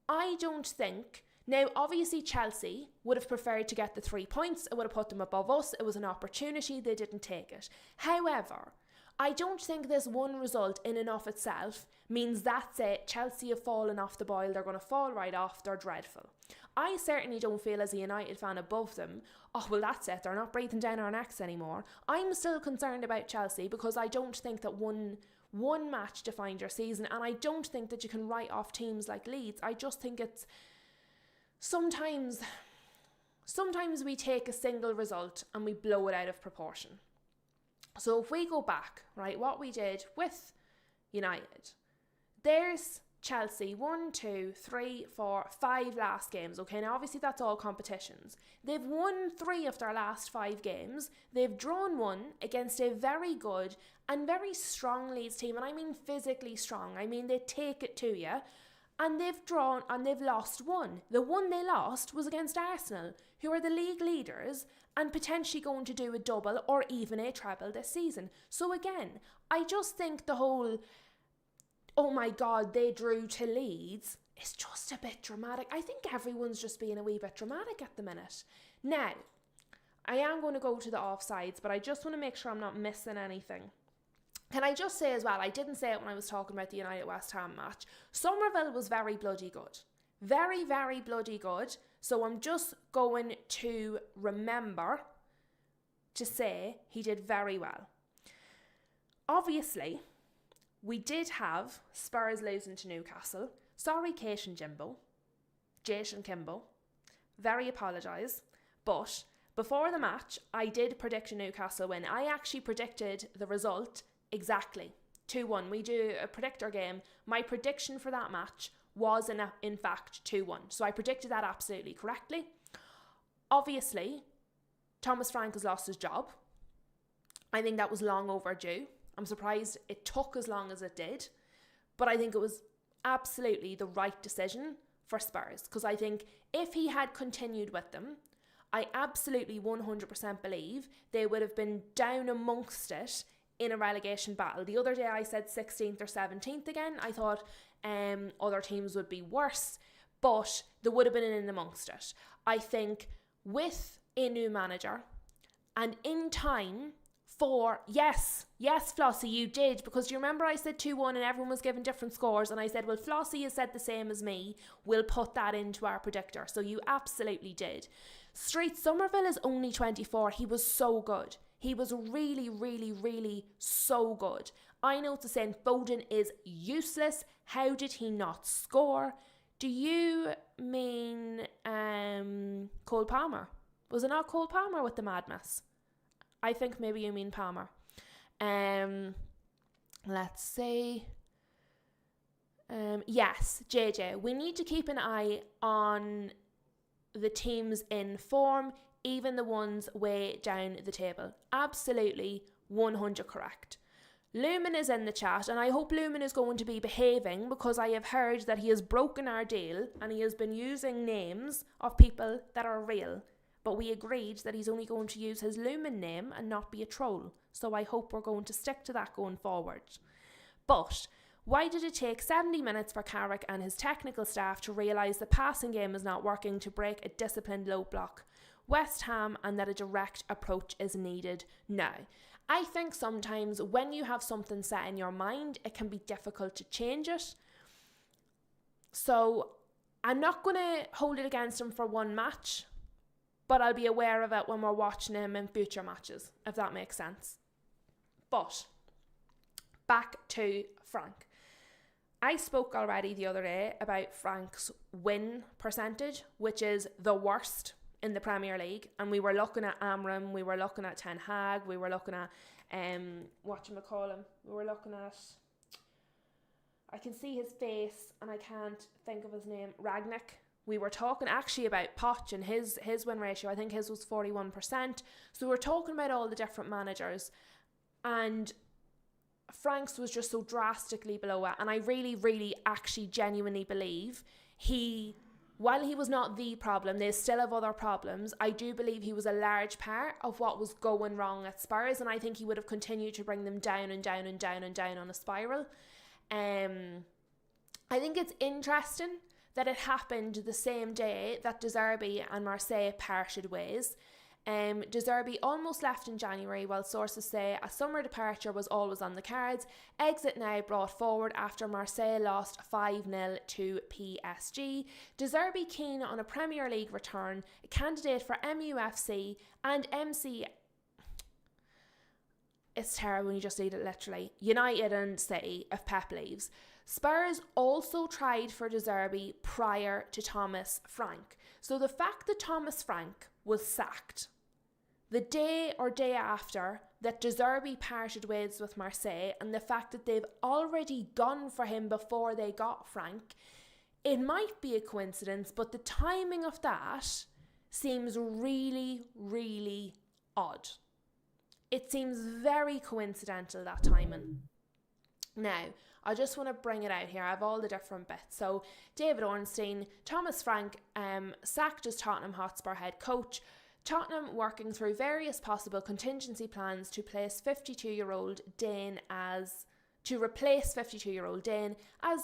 I don't think... Now, obviously, Chelsea would have preferred to get the 3 points. It would have put them above us. It was an opportunity. They didn't take it. However, I don't think this one result in and of itself means that's it. Chelsea have fallen off the boil. They're going to fall right off. They're dreadful. I certainly don't feel as a United fan above them, oh, well, that's it. They're not breathing down our necks anymore. I'm still concerned about Chelsea because I don't think that one match defined your season, and I don't think that you can write off teams like Leeds. I just think it's sometimes we take a single result and we blow it out of proportion. So if we go back, right, what we did with United, there's Chelsea 1, 2, 3, 4, 5 last games. Okay, now obviously that's all competitions. They've won 3 of their last 5 games. They've drawn 1 against a very good and very strong Leeds team, and I mean physically strong. I mean they take it to you, and they've drawn and they've lost 1. The one they lost was against Arsenal, who are the league leaders and potentially going to do a double or even a treble this season. So again, I just think the whole, oh my God, they drew to Leeds, it's just a bit dramatic. I think everyone's just being a wee bit dramatic at the minute. Now, I am going to go to the offsides, but I just want to make sure I'm not missing anything. Can I just say as well, I didn't say it when I was talking about the United West Ham match, Summerville was very bloody good. Very, very bloody good. So I'm just going to remember to say he did very well. Obviously, we did have Spurs losing to Newcastle. Sorry, Kate and Jimbo. Jate and Kimbo. Very apologise. But before the match, I did predict a Newcastle win. I actually predicted the result exactly. 2-1. We do a predictor game. My prediction for that match was in fact 2-1. So I predicted that absolutely correctly. Obviously, Thomas Frank has lost his job. I think that was long overdue. I'm surprised it took as long as it did, but I think it was absolutely the right decision for Spurs, because I think if he had continued with them, I absolutely 100% believe they would have been down amongst it in a relegation battle. The other day I said 16th or 17th again. I thought other teams would be worse, but they would have been in amongst it. I think with a new manager and in time for, yes, Flossie, you did, because you remember I said 2-1 and everyone was given different scores, and I said, well, Flossie has said the same as me, we'll put that into our predictor. So you absolutely did. Street Summerville is only 24. He was so good. He was really, really, really so good. I know to saying Foden is useless. How did he not score? Do you mean Cole Palmer? Was it not Cole Palmer with the madness? I think maybe you mean Palmer. Let's see. Yes, JJ. We need to keep an eye on the teams in form, even the ones way down the table. Absolutely 100 correct. Lumen is in the chat, and I hope Lumen is going to be behaving, because I have heard that he has broken our deal and he has been using names of people that are real. But we agreed that he's only going to use his Lumen name and not be a troll. So I hope we're going to stick to that going forward. But why did it take 70 minutes for Carrick and his technical staff to realise the passing game is not working to break a disciplined low block West Ham, and that a direct approach is needed now? I think sometimes when you have something set in your mind, it can be difficult to change it. So I'm not going to hold it against him for one match, but I'll be aware of it when we're watching him in future matches, if that makes sense. But back to Frank. I spoke already the other day about Frank's win percentage, which is the worst in the Premier League. And we were looking at Amram, we were looking at Ten Hag, we were looking at, we were looking at, I can see his face and I can't think of his name, Ragnick. We were talking actually about Poch and his win ratio. I think his was 41%. So we were talking about all the different managers, and Frank's was just so drastically below it. And I really, really actually genuinely believe while he was not the problem, they still have other problems. I do believe he was a large part of what was going wrong at Spurs, and I think he would have continued to bring them down and down and down and down on a spiral. I think it's interesting that it happened the same day that De Zerbi and Marseille parted ways. De Zerbi almost left in January, while sources say a summer departure was always on the cards. Exit now brought forward after Marseille lost 5-0 to PSG. De Zerbi keen on a Premier League return, a candidate for MUFC and MC. It's terrible when you just read it literally. United and City if Pep leaves. Spurs also tried for De Zerbi prior to Thomas Frank. So the fact that Thomas Frank was sacked the day or day after that De Zerbi parted ways with Marseille, and the fact that they've already gone for him before they got Frank, it might be a coincidence, but the timing of that seems really, really odd. It seems very coincidental, that timing. Now, I just want to bring it out here. I have all the different bits. So, David Ornstein, Thomas Frank sacked as Tottenham Hotspur head coach. Tottenham working through various possible contingency plans to replace 52-year-old Dane as the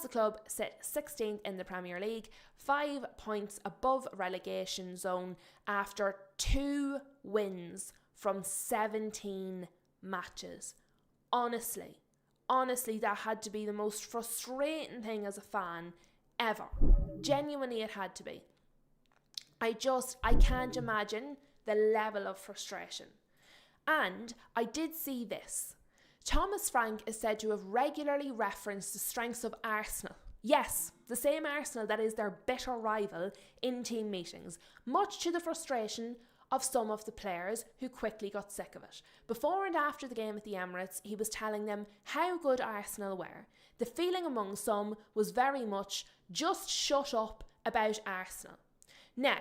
club sit 16th in the Premier League, 5 points above relegation zone after 2 wins from 17 matches. Honestly, that had to be the most frustrating thing as a fan ever. Genuinely, it had to be. I can't imagine the level of frustration. And I did see this. Thomas Frank is said to have regularly referenced the strengths of Arsenal. Yes, the same Arsenal that is their bitter rival in team meetings, much to the frustration of some of the players who quickly got sick of it. Before and after the game at the Emirates, he was telling them how good Arsenal were. The feeling among some was very much, just shut up about Arsenal. Now,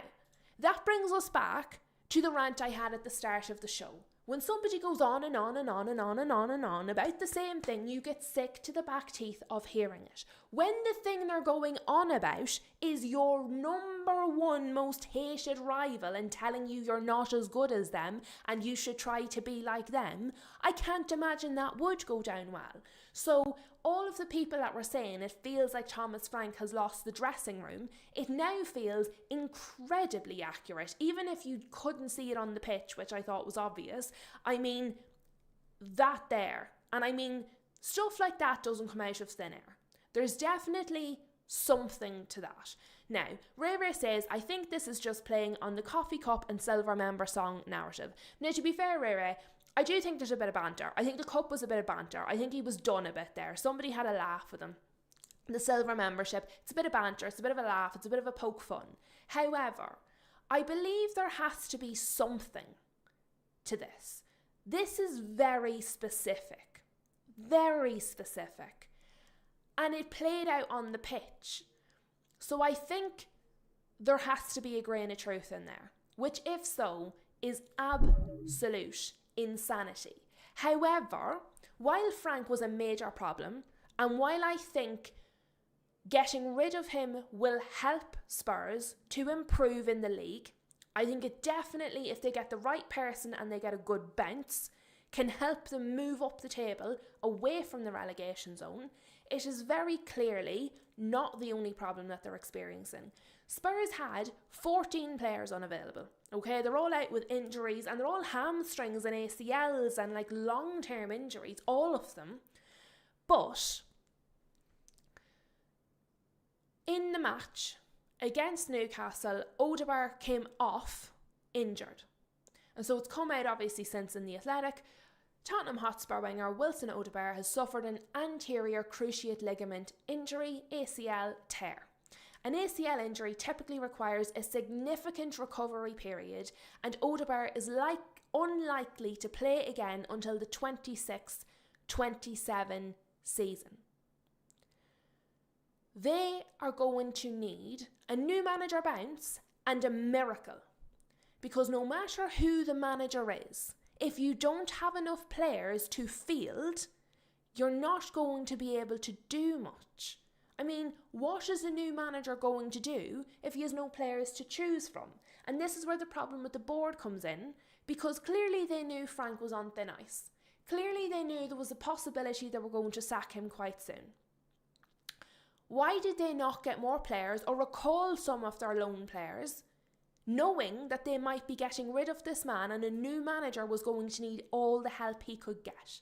that brings us back to the rant I had at the start of the show, When somebody goes on and on and on and on and on and on about the same thing, you get sick to the back teeth of hearing it. When the thing they're going on about is your number one most hated rival and telling you you're not as good as them and you should try to be like them, I can't imagine that would go down well. So all of the people that were saying it feels like Thomas Frank has lost the dressing room, it now feels incredibly accurate, even if you couldn't see it on the pitch, which I thought was obvious. I mean, that there. And I mean, stuff like that doesn't come out of thin air. There's definitely something to that. Now, Ray Ray says, I think this is just playing on the coffee cup and silver member song narrative. Now, to be fair, Ray Ray, I do think there's a bit of banter. I think the cup was a bit of banter. I think he was done a bit there. Somebody had a laugh with him. The silver membership, it's a bit of banter, it's a bit of a laugh, it's a bit of a poke fun. However, I believe there has to be something to this. This is very specific. Very specific. And it played out on the pitch. So I think there has to be a grain of truth in there, which if so, is absolute insanity. However, while Frank was a major problem, and while I think getting rid of him will help Spurs to improve in the league, I think it definitely, if they get the right person and they get a good bounce, can help them move up the table away from the relegation zone. It is very clearly not the only problem that they're experiencing. Spurs had 14 players unavailable. Okay, they're all out with injuries and they're all hamstrings and ACLs and like long-term injuries, all of them. But in the match against Newcastle, Odegaard came off injured. And so it's come out obviously since in The Athletic. Tottenham Hotspur winger Wilson Odegaard has suffered an anterior cruciate ligament injury, ACL tear. An ACL injury typically requires a significant recovery period, and Odegaard is unlikely to play again until the 26-27 season. They are going to need a new manager bounce and a miracle, because no matter who the manager is, if you don't have enough players to field, you're not going to be able to do much. I mean, what is a new manager going to do if he has no players to choose from? And this is where the problem with the board comes in, because clearly they knew Frank was on thin ice. Clearly they knew there was a possibility they were going to sack him quite soon. Why did they not get more players or recall some of their loan players, knowing that they might be getting rid of this man and a new manager was going to need all the help he could get?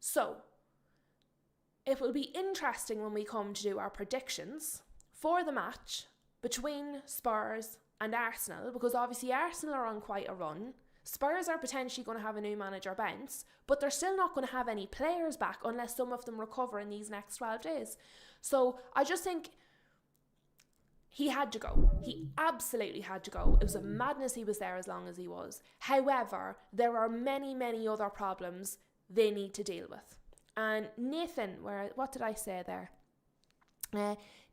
So, it will be interesting when we come to do our predictions for the match between Spurs and Arsenal, because obviously Arsenal are on quite a run. Spurs are potentially going to have a new manager bounce, but they're still not going to have any players back unless some of them recover in these next 12 days. So I just think he had to go. He absolutely had to go. It was a madness he was there as long as he was. However, there are many, many other problems they need to deal with. And Nathan, what did I say there?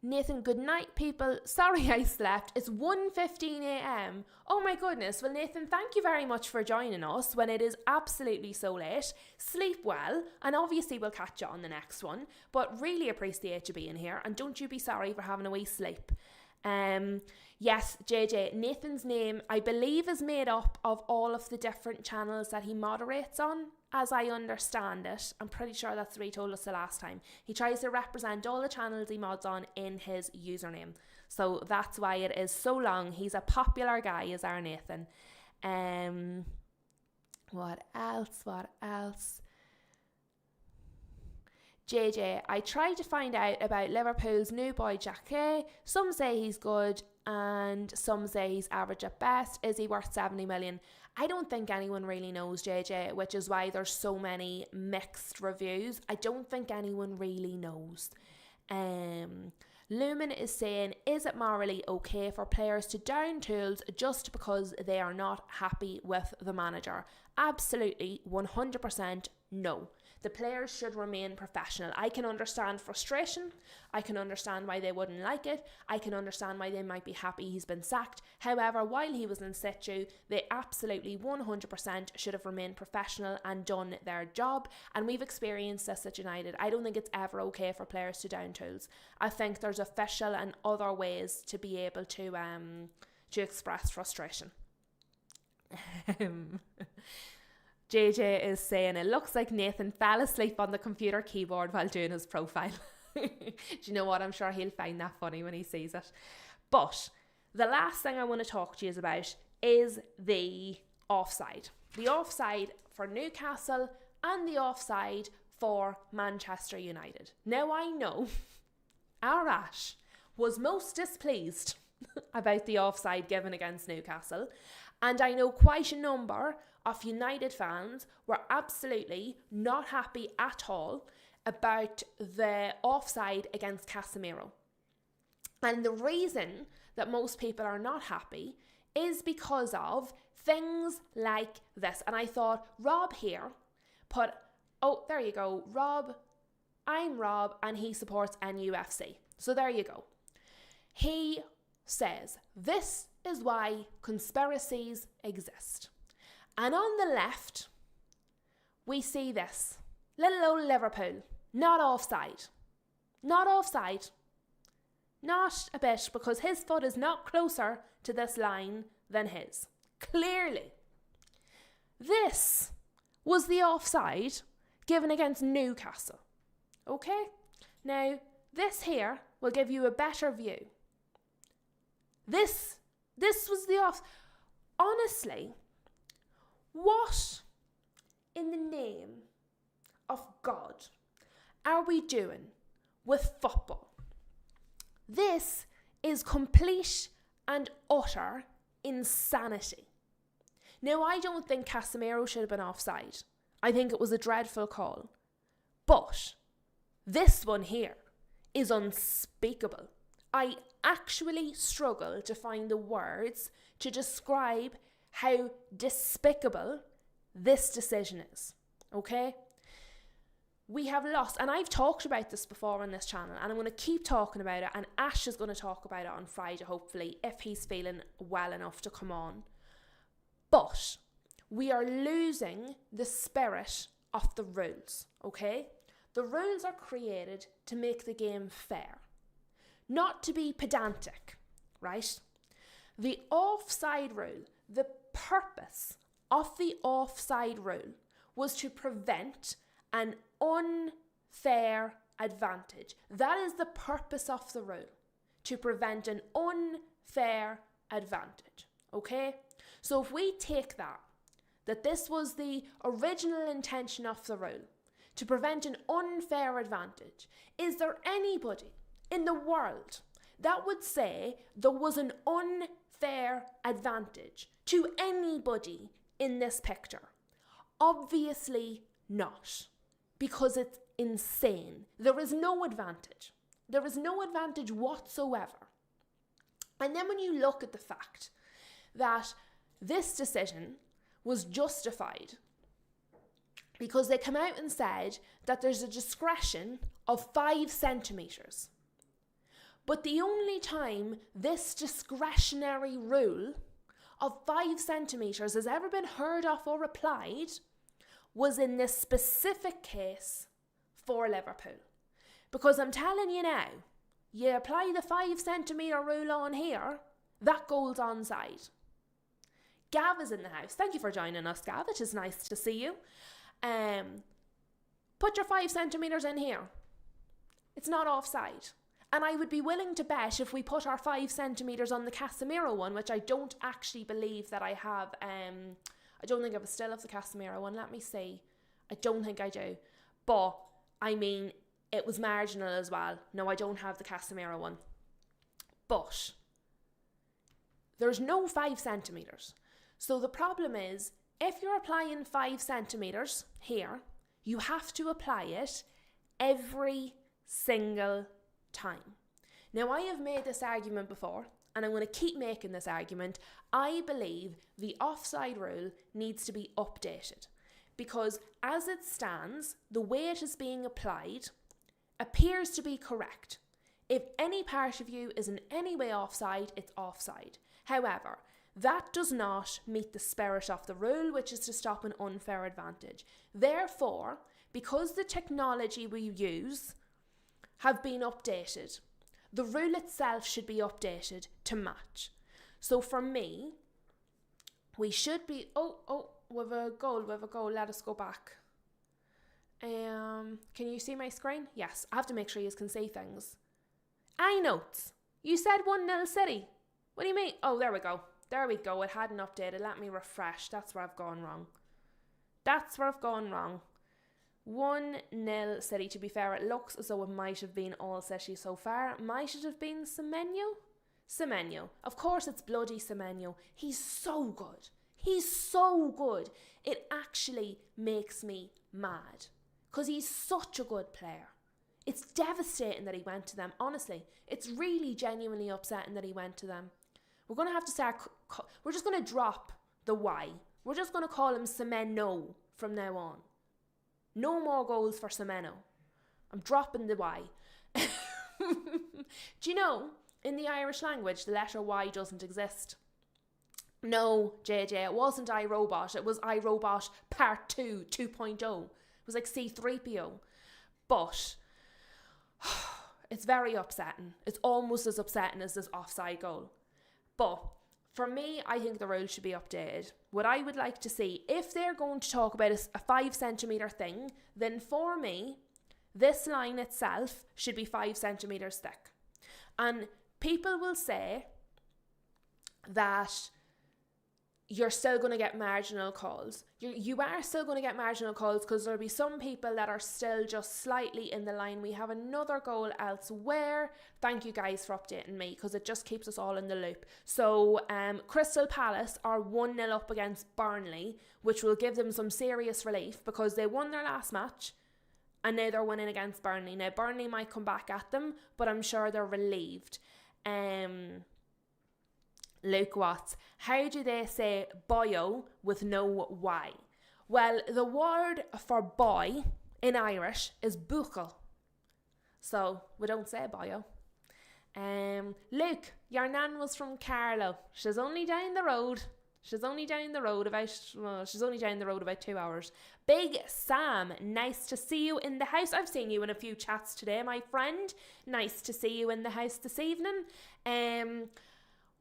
Nathan, good night, people. Sorry I slept. It's 1:15 a.m. Oh my goodness. Well, Nathan, thank you very much for joining us when it is absolutely so late. Sleep well, and obviously we'll catch you on the next one. But really appreciate you being here, and don't you be sorry for having a wee sleep. Yes, JJ, Nathan's name, I believe, is made up of all of the different channels that he moderates on, as I understand it. I'm pretty sure that's what he told us the last time. He tries to represent all the channels he mods on in his username. So that's why it is so long. He's a popular guy, is our Nathan. What else? JJ, I tried to find out about Liverpool's new boy Jacquet. Some say he's good and some say he's average at best. Is he worth 70 million? I don't think anyone really knows, JJ, which is why there's so many mixed reviews. I don't think anyone really knows. Lumen is saying, is it morally okay for players to down tools just because they are not happy with the manager? Absolutely, 100% no. The players should remain professional. I can understand frustration. I can understand why they wouldn't like it. I can understand why they might be happy he's been sacked. However, while he was in situ, they absolutely 100% should have remained professional and done their job. And we've experienced this at United. I don't think it's ever okay for players to down tools. I think there's official and other ways to be able to express frustration. JJ is saying it looks like Nathan fell asleep on the computer keyboard while doing his profile. Do you know what? I'm sure he'll find that funny when he sees it. But the last thing I want to talk to you about is the offside. The offside for Newcastle and the offside for Manchester United. Now I know our Ash was most displeased about the offside given against Newcastle, and I know quite a number of United fans were absolutely not happy at all about the offside against Casemiro. And the reason that most people are not happy is because of things like this. And I thought Rob here put, oh, there you go, Rob, I'm Rob and he supports NUFC. So there you go. He says, this is why conspiracies exist. And on the left, we see this. Little old Liverpool, not offside. Not offside. Not a bit, because his foot is not closer to this line than his. Clearly. This was the offside given against Newcastle. Okay? Now, this here will give you a better view. This was the off. Honestly, what in the name of God are we doing with football? This is complete and utter insanity. Now, I don't think Casemiro should have been offside. I think it was a dreadful call. But this one here is unspeakable. I actually struggle to find the words to describe how despicable this decision is. Okay? We have lost, and I've talked about this before on this channel, and I'm going to keep talking about it, and Ash is going to talk about it on Friday, hopefully, if he's feeling well enough to come on. But we are losing the spirit of the rules, okay? The rules are created to make the game fair, not to be pedantic, right? The offside rule, the purpose of the offside rule was to prevent an unfair advantage. That is the purpose of the rule, to prevent an unfair advantage, okay? So if we take that this was the original intention of the rule, to prevent an unfair advantage, is there anybody in the world that would say there was an unfair advantage to anybody in this picture? Obviously not, because it's insane. There is no advantage. There is no advantage whatsoever. And then when you look at the fact that this decision was justified because they come out and said that there's a discretion of 5 centimetres. But the only time this discretionary rule of 5 centimetres has ever been heard of or applied was in this specific case for Liverpool. Because I'm telling you now, you apply the 5 centimetre rule on here, that goal's onside. Gav is in the house. Thank you for joining us, Gav. It is nice to see you. Put your 5 centimetres in here. It's not offside. And I would be willing to bet if we put our 5 centimetres on the Casemiro one, which I don't actually believe that I have. I don't think I still have the Casemiro one. Let me see. I don't think I do. But, I mean, it was marginal as well. No, I don't have the Casemiro one. But there's no 5 centimetres. So the problem is, if you're applying 5 centimetres here, you have to apply it every single time. Now, I have made this argument before, and I'm going to keep making this argument. I believe the offside rule needs to be updated because as it stands, the way it is being applied appears to be correct. If any part of you is in any way offside, it's offside. However, that does not meet the spirit of the rule, which is to stop an unfair advantage. Therefore, because the technology we use have been updated, the rule itself should be updated to match. So for me, we should be... we have a goal. Let us go back. Can you see my screen? Yes, I have to make sure you can see things. iNotes. You said 1-0 City. What do you mean? Oh, there we go. It hadn't updated. Let me refresh. That's where I've gone wrong. 1-0 City. To be fair, it looks as though it might have been all City so far. Might it have been Semenyo? Of course it's bloody Semenyo. He's so good. It actually makes me mad because he's such a good player. It's devastating that he went to them. Honestly, it's really genuinely upsetting that he went to them. We're going to have to start... We're just going to drop the Y. We're just going to call him Semenyo from now on. No more goals for Semenyo. I'm dropping the Y. Do you know, in the Irish language, the letter Y doesn't exist. No, JJ, it wasn't iRobot. It was iRobot Part 2, 2.0. It was like C-3PO. But it's very upsetting. It's almost as upsetting as this offside goal. But for me, I think the rules should be updated. What I would like to see, if they're going to talk about a 5 centimetre thing, then for me, this line itself should be 5 centimetres thick. And people will say that you're still going to get marginal calls. You are still going to get marginal calls because there'll be some people that are still just slightly in the line. We have another goal elsewhere. Thank you guys for updating me because it just keeps us all in the loop. So Crystal Palace are 1-0 up against Burnley, which will give them some serious relief because they won their last match and now they're winning against Burnley. Now Burnley might come back at them, but I'm sure they're relieved. Luke Watts, how do they say boyo with no Y? Well, the word for boy in Irish is buchel. So we don't say boyo. Luke, your nan was from Carlow. She's only down the road. She's only down the road about 2 hours. Big Sam, nice to see you in the house. I've seen you in a few chats today, my friend. Nice to see you in the house this evening.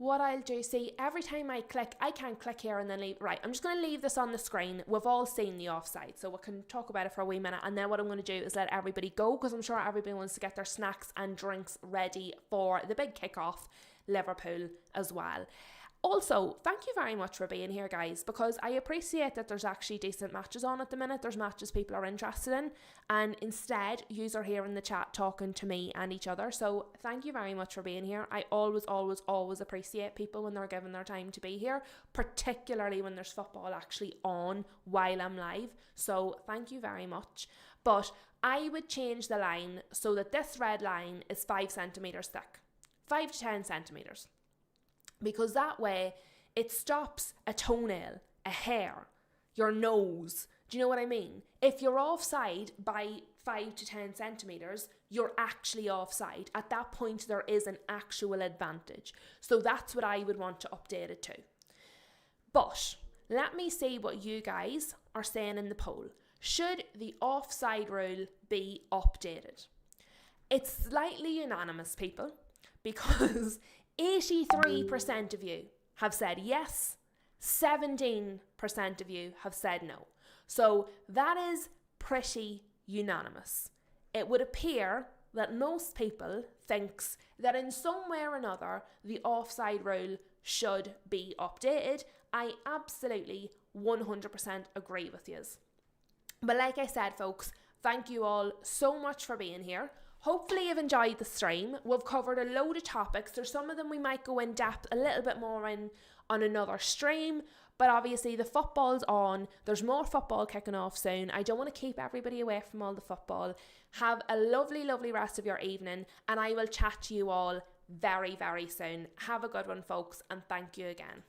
What I'll do, see, every time I click, I can't click here and then leave. Right, I'm just going to leave this on the screen. We've all seen the offside, so we can talk about it for a wee minute. And then what I'm going to do is let everybody go, because I'm sure everybody wants to get their snacks and drinks ready for the big kickoff, Liverpool as well. Also, thank you very much for being here, guys, because I appreciate that there's actually decent matches on at the minute. There's matches people are interested in, and instead, yous are here in the chat talking to me and each other. So thank you very much for being here. I always appreciate people when they're given their time to be here, particularly when there's football actually on while I'm live. So thank you very much. But I would change the line so that this red line is 5 centimetres thick, 5 to 10 centimetres. Because that way, it stops a toenail, a hair, your nose. Do you know what I mean? If you're offside by 5 to 10 centimetres, you're actually offside. At that point, there is an actual advantage. So that's what I would want to update it to. But let me see what you guys are saying in the poll. Should the offside rule be updated? It's slightly unanimous, people, because 83% of you have said yes, 17% of you have said no. So that is pretty unanimous. It would appear that most people thinks that in some way or another the offside rule should be updated. I absolutely 100% agree with you. But like I said, folks, thank you all so much for being here. Hopefully you've enjoyed the stream. We've covered a load of topics. There's some of them we might go in depth a little bit more in on another stream, but obviously the football's on. There's more football kicking off soon. I don't want to keep everybody away from all the football. Have a lovely, lovely rest of your evening, and I will chat to you all very, very soon. Have a good one, folks, and thank you again.